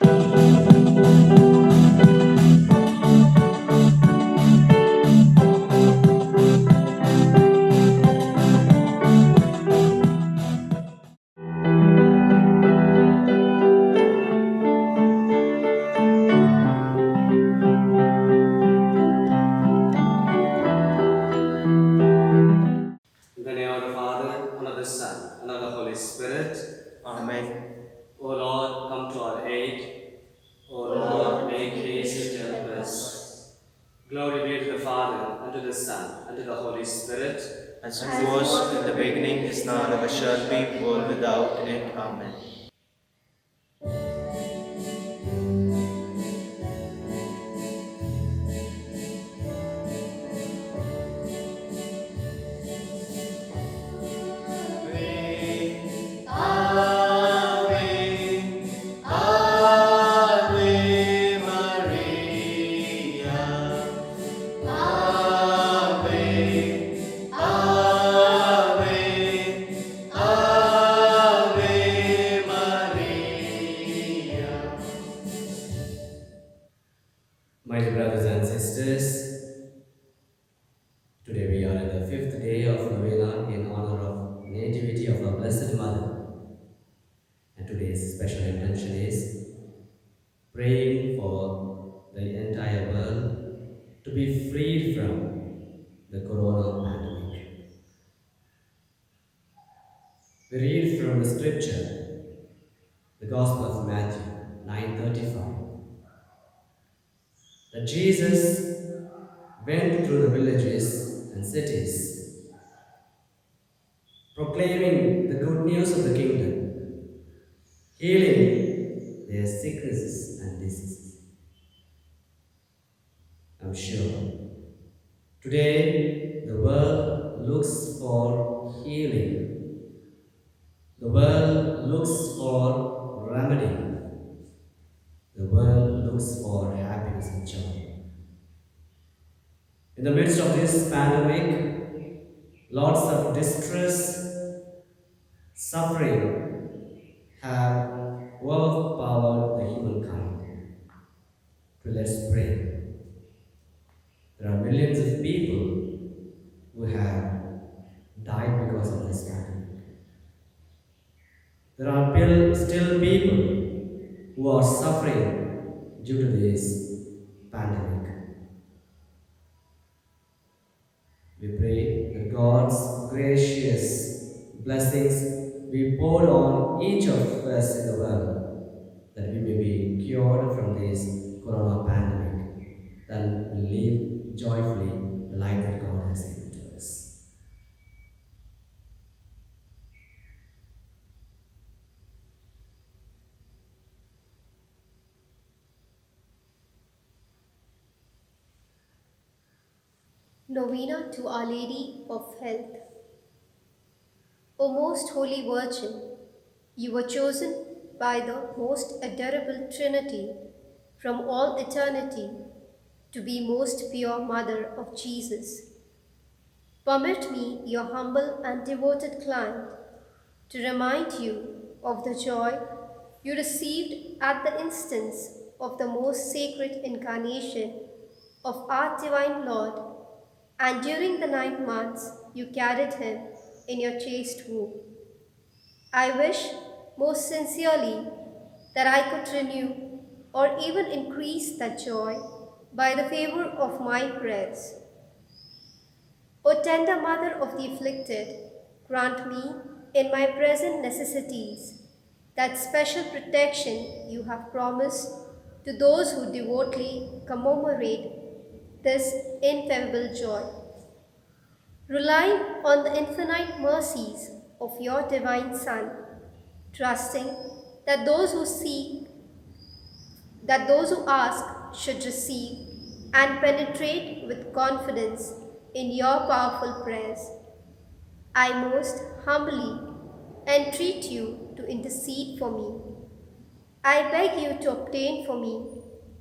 In the name of the Father, and of the Son, and of the Holy Spirit. Amen. O Lord, come to our aid. O Lord, make haste to help us. Glory be to the Father, and to the Son, and to the Holy Spirit. As it was in the beginning, is now, and ever shall be, world without end. Amen. Ave, Ave Maria. Ave, Ave, Ave Maria. My dear brothers and sisters, today we are in the fifth day of novena in honor of Nativity of our Blessed Mother. And today's special intention is praying for the entire world to be freed from the corona pandemic. We read from the scripture, the Gospel of Matthew 9:35, that Jesus went through the villages and cities, proclaiming the good news of the kingdom, healing their sicknesses and diseases. I'm sure today the world looks for healing, the world looks for remedy, the world looks for happiness and joy. In the midst of this pandemic, lots of distress, suffering have overpowered the humankind. So let's pray. There are millions of people who have died because of this pandemic. There are still people who are suffering due to this pandemic. We pray that God's gracious blessings be poured on each of us in the world, that we may be cured from this corona pandemic, that we live joyfully the life that God has given to us. Novena to Our Lady of Health. O most holy Virgin, you were chosen by the most adorable Trinity from all eternity to be most pure Mother of Jesus. Permit me, your humble and devoted client, to remind you of the joy you received at the instance of the most sacred incarnation of our divine Lord, and during the 9 months you carried him in your chaste womb. I wish most sincerely that I could renew or even increase that joy by the favor of my prayers. O tender Mother of the afflicted, grant me, in my present necessities, that special protection you have promised to those who devotedly commemorate this ineffable joy. Relying on the infinite mercies of your divine Son, trusting that those who ask should receive, and penetrate with confidence in your powerful prayers, I most humbly entreat you to intercede for me. I beg you to obtain for me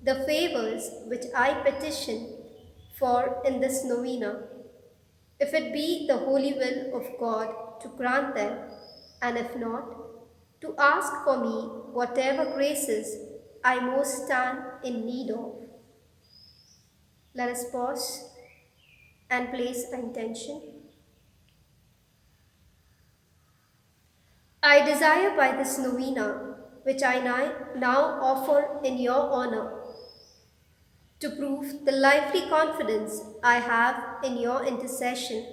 the favors which I petition for in this novena, if it be the holy will of God to grant them, and if not, to ask for me whatever graces I most stand in need of. Let us pause and place our intention. I desire by this novena, which I now offer in your honor, to prove the lively confidence I have in your intercession.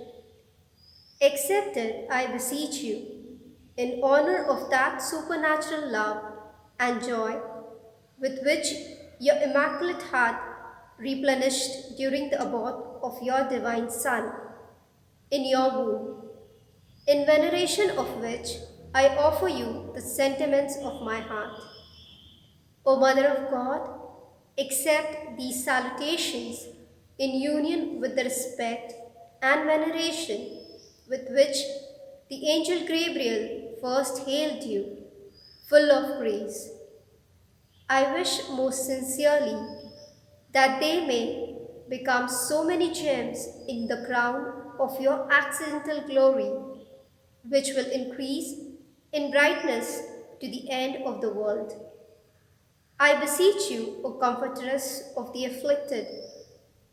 Accept it, I beseech you, in honor of that supernatural love and joy with which your immaculate heart replenished during the abode of your divine Son in your womb, in veneration of which I offer you the sentiments of my heart. O Mother of God, accept these salutations in union with the respect and veneration with which the angel Gabriel first hailed you, full of grace. I wish most sincerely that they may become so many gems in the crown of your accidental glory, which will increase in brightness to the end of the world. I beseech you, O Comfortress of the afflicted,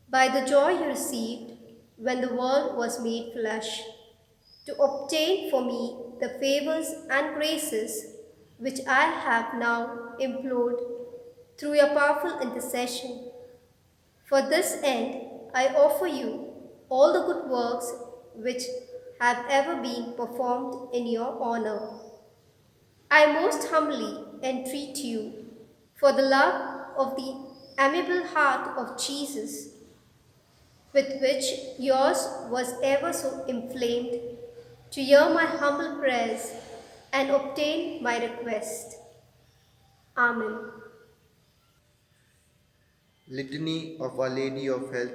by the joy you received when the world was made flesh, to obtain for me the favors and graces which I have now implored through your powerful intercession. For this end, I offer you all the good works which have ever been performed in your honor. I most humbly entreat you, for the love of the amiable heart of Jesus, with which yours was ever so inflamed, to hear my humble prayers and obtain my request. Amen. Litany of Our Lady of Health.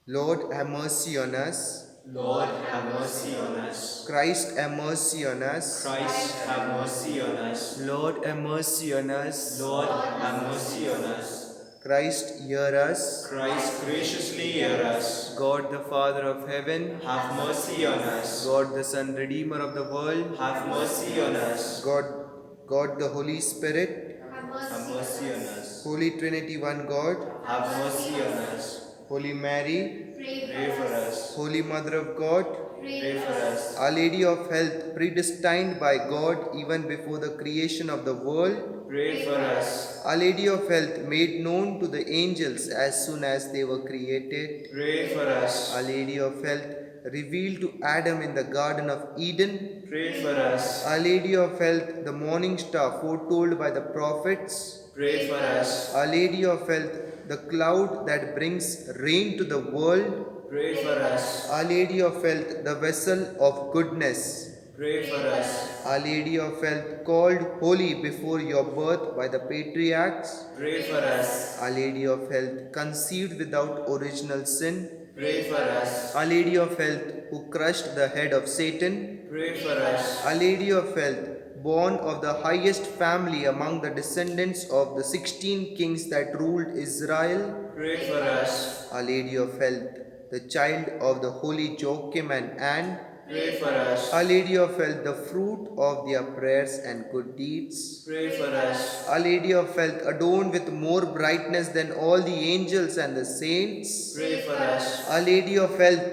Lord, have mercy on us. Lord, have mercy on us. Christ, have mercy on us. Christ, have mercy on us. Lord, have mercy on us. Lord, have mercy on us. Christ, hear us. Christ, graciously hear us. God, the Father of heaven, Have mercy on us. God, the Son, Redeemer of the world, Have mercy on us. God, the Holy Spirit, Have mercy on us. Holy Trinity, one God, Have mercy on us. Holy Mary, Pray for us. Holy Mother of God, Pray for us. Our Lady of Health, predestined by God even before the creation of the world, Pray for us. Our Lady of Health, made known to the angels as soon as they were created, Pray for us. Our Lady of Health, revealed to Adam in the Garden of Eden, Pray for us. Our Lady of Health, the morning star foretold by the prophets, Pray for us. Our Lady of Health, the cloud that brings rain to the world, Pray for us. Our Lady of Health, the vessel of goodness, Pray for us. Our Lady of Health, called holy before your birth by the patriarchs, Pray for us. Our Lady of Health, conceived without original sin, Pray for us. Our Lady of Health, who crushed the head of Satan, Pray for us. Our Lady of Health, born of the highest family among the descendants of the 16 kings that ruled Israel, Pray for us. Our Lady of Health, the child of the holy Joachim and Anne, Pray for us. Our Lady of Health, the fruit of their prayers and good deeds, Pray for us. Our Lady of Health, adorned with more brightness than all the angels and the saints, Pray for us. Our Lady of Health,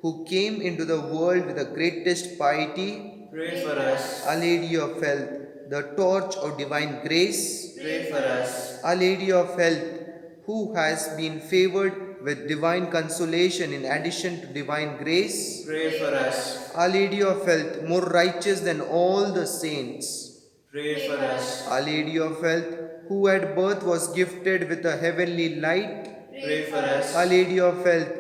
who came into the world with the greatest piety, Pray for us. Our Lady of Health, the torch of divine grace, Pray for us. Our Lady of Health, who has been favored with divine consolation in addition to divine grace, Pray for us. Our Lady of Health, more righteous than all the saints, Pray for us. Our Lady of Health, who at birth was gifted with a heavenly light, Pray for us. Our Lady of Health,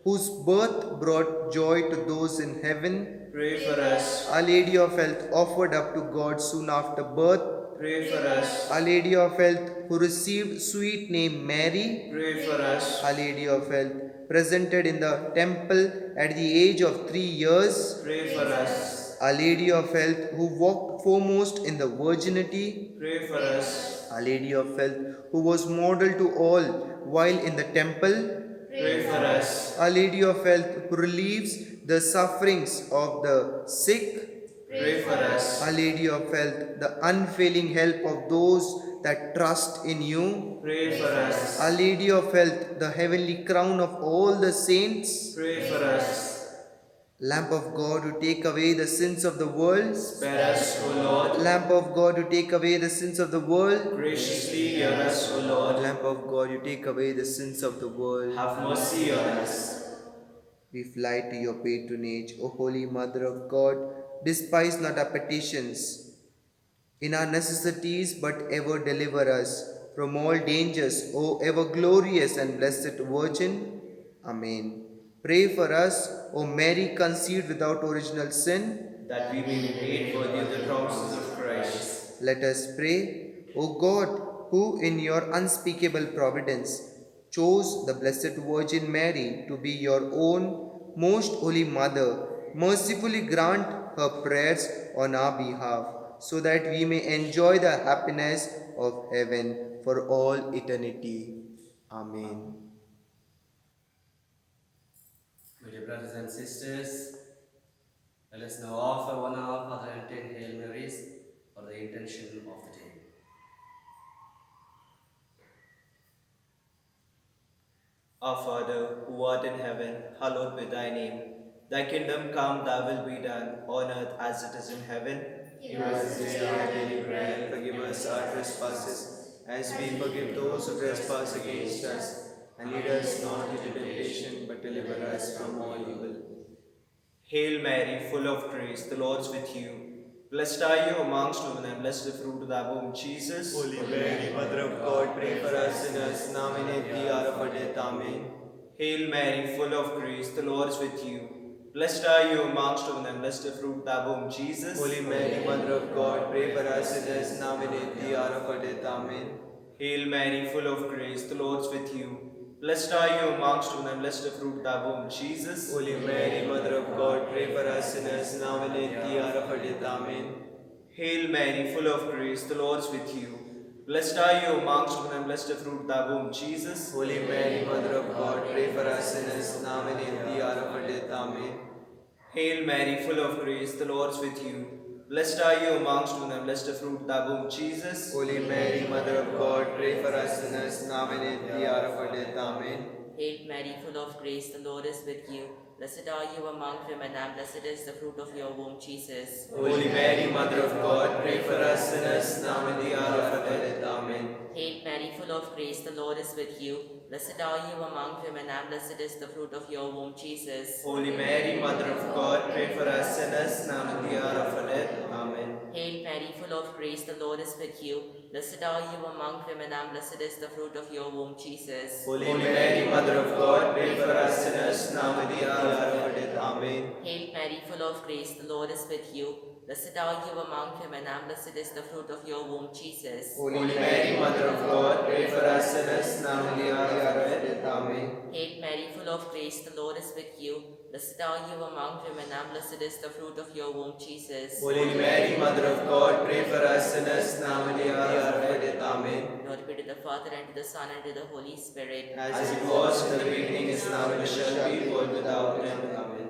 whose birth brought joy to those in heaven, Pray for us. Our Lady of Health, offered up to God soon after birth, Pray for us. Our Lady of Health, who received sweet name Mary, Pray for us. Our Lady of Health, presented in the temple at the age of 3 years, Pray for us. Our Lady of Health, who walked foremost in the virginity, Pray for us. Our Lady of Health, who was model to all while in the temple, Pray for us. Our Lady of Health, who relieves the sufferings of the sick, Pray for us. Our Lady of Health, the unfailing help of those that trust in you. Pray for us. Our Lady of Health, the heavenly crown of all the saints. Pray for us. Lamp of God who take away the sins of the world. Spare us, O Lord. Lamp of God who take away the sins of the world. Graciously hear us, O Lord. Lamp of God you take away the sins of the world. Have mercy on us. We fly to your patronage, O Holy Mother of God. Despise not our petitions in our necessities, but ever deliver us from all dangers, O ever glorious and blessed Virgin. Amen. Pray for us, O Mary conceived without original sin. That we may be made worthy of the promises of Christ. Let us pray. O God, who in your unspeakable providence chose the Blessed Virgin Mary to be your own most holy mother, mercifully grant her prayers on our behalf, so that we may enjoy the happiness of heaven for all eternity. Amen. My dear brothers and sisters, let us now offer one of our 110 Hail Marys for the intention of the day. Our Father, who art in heaven, hallowed be thy name. Thy kingdom come, thy will be done, on earth as it is in heaven. Give us this day our daily bread, and forgive us our trespasses, as we forgive those who trespass against us. And lead us not into temptation, but deliver us from all evil. Hail Mary, full of grace, the Lord is with you. Blessed are you amongst women, and blessed is the fruit of thy womb, Jesus. Holy Mary, Mother of God, pray for us sinners, now and at the hour of our death. Amen. Hail Mary, full of grace, the Lord is with you. Blessed are you amongst women, and blessed is the fruit of thy womb, Jesus. Holy Mary, Mother of God, pray for us sinners, now and at the hour of our death. Amen. Hail Mary, full of grace, the Lord is with you. Blessed are you amongst women, and blessed is the fruit of thy womb, Jesus. Holy Mary, Mother of God, pray for us sinners, now and at the hour of our death. Amen. Hail Mary, full of grace, the Lord is with you. Blessed are you amongst women, and blessed is the fruit of thy womb, Jesus. Holy Mary, Mother of God, pray for us sinners, now and at the hour of our death. Amen. Hail Mary, full of grace, the Lord is with you. Blessed are you amongst women, and blessed is the fruit of thy womb, Jesus. Holy Mary, Mother of God, pray for us sinners, now and at the hour of our death. Amen. Hail Mary, full of grace, the Lord is with you. Blessed are you among women, and blessed is the fruit of your womb, Jesus. Holy Mary, Mother of God, pray for us sinners, now and the hour of our death. Amen. Hail Mary, full of grace, the Lord is with you. Blessed are you among women, and blessed is the fruit of your womb, Jesus. Holy Mary, Mother of God, pray for us sinners, now and the hour of our death. Amen. Hail Mary, full of grace, the Lord is with you. Blessed are you among women, and blessed is the fruit of your womb, Jesus. Holy Mary, Mother of God, pray for us sinners, now and the hour of our death. Amen. Hail Mary, full of grace, the Lord is with you. Blessed are you among women, and blessed is the fruit of your womb, Jesus. Holy Mary, Mother of God, pray for us sinners, now and the hour of our death. Amen. Hail Mary, full of grace, the Lord is with you. Blessed are you among women, and blessed is the fruit of your womb, Jesus. Holy Mary, Mother of God, pray for us sinners, now and the hour of our death. Amen. Glory be to the Father, and to the Son, and to the Holy Spirit. As it was in the beginning, is now, and shall be, world without end. Amen.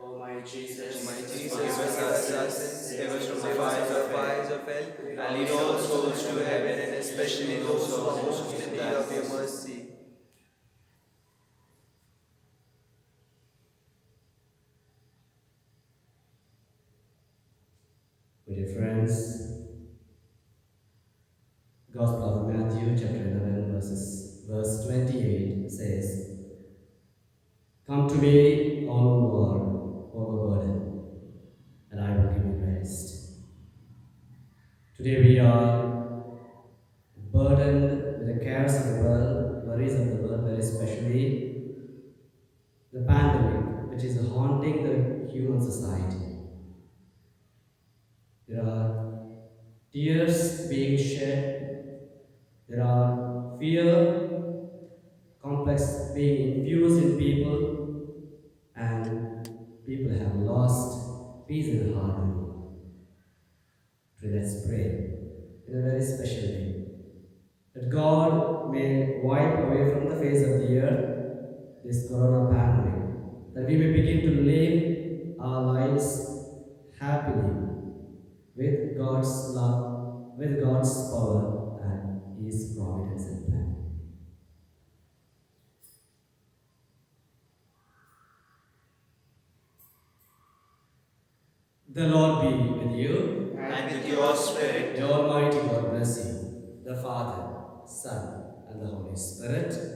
O my Jesus, My Jesus, forgive us our sins, save us from the fires of hell, and lead all souls to heaven, and especially those who are most in need of your mercy. my dear friends, Gospel of Matthew, chapter 11, verse 28 says, "Come to me, all who are overburdened, and I will give you rest." Today we are burdened with the cares of the world, worries of the world, very especially the pandemic, which is haunting the human society. There are tears being shed, there are fear complex being infused in people, and people have lost peace and harmony. So let's pray in a very special way, that God may wipe away from the face of the earth this corona pandemic, that we may begin to live our lives happily with God's love, with God's power and His providence and plan. The Lord be with you. And with your spirit. May Almighty God bless you, the Father, Son, and the Holy Spirit.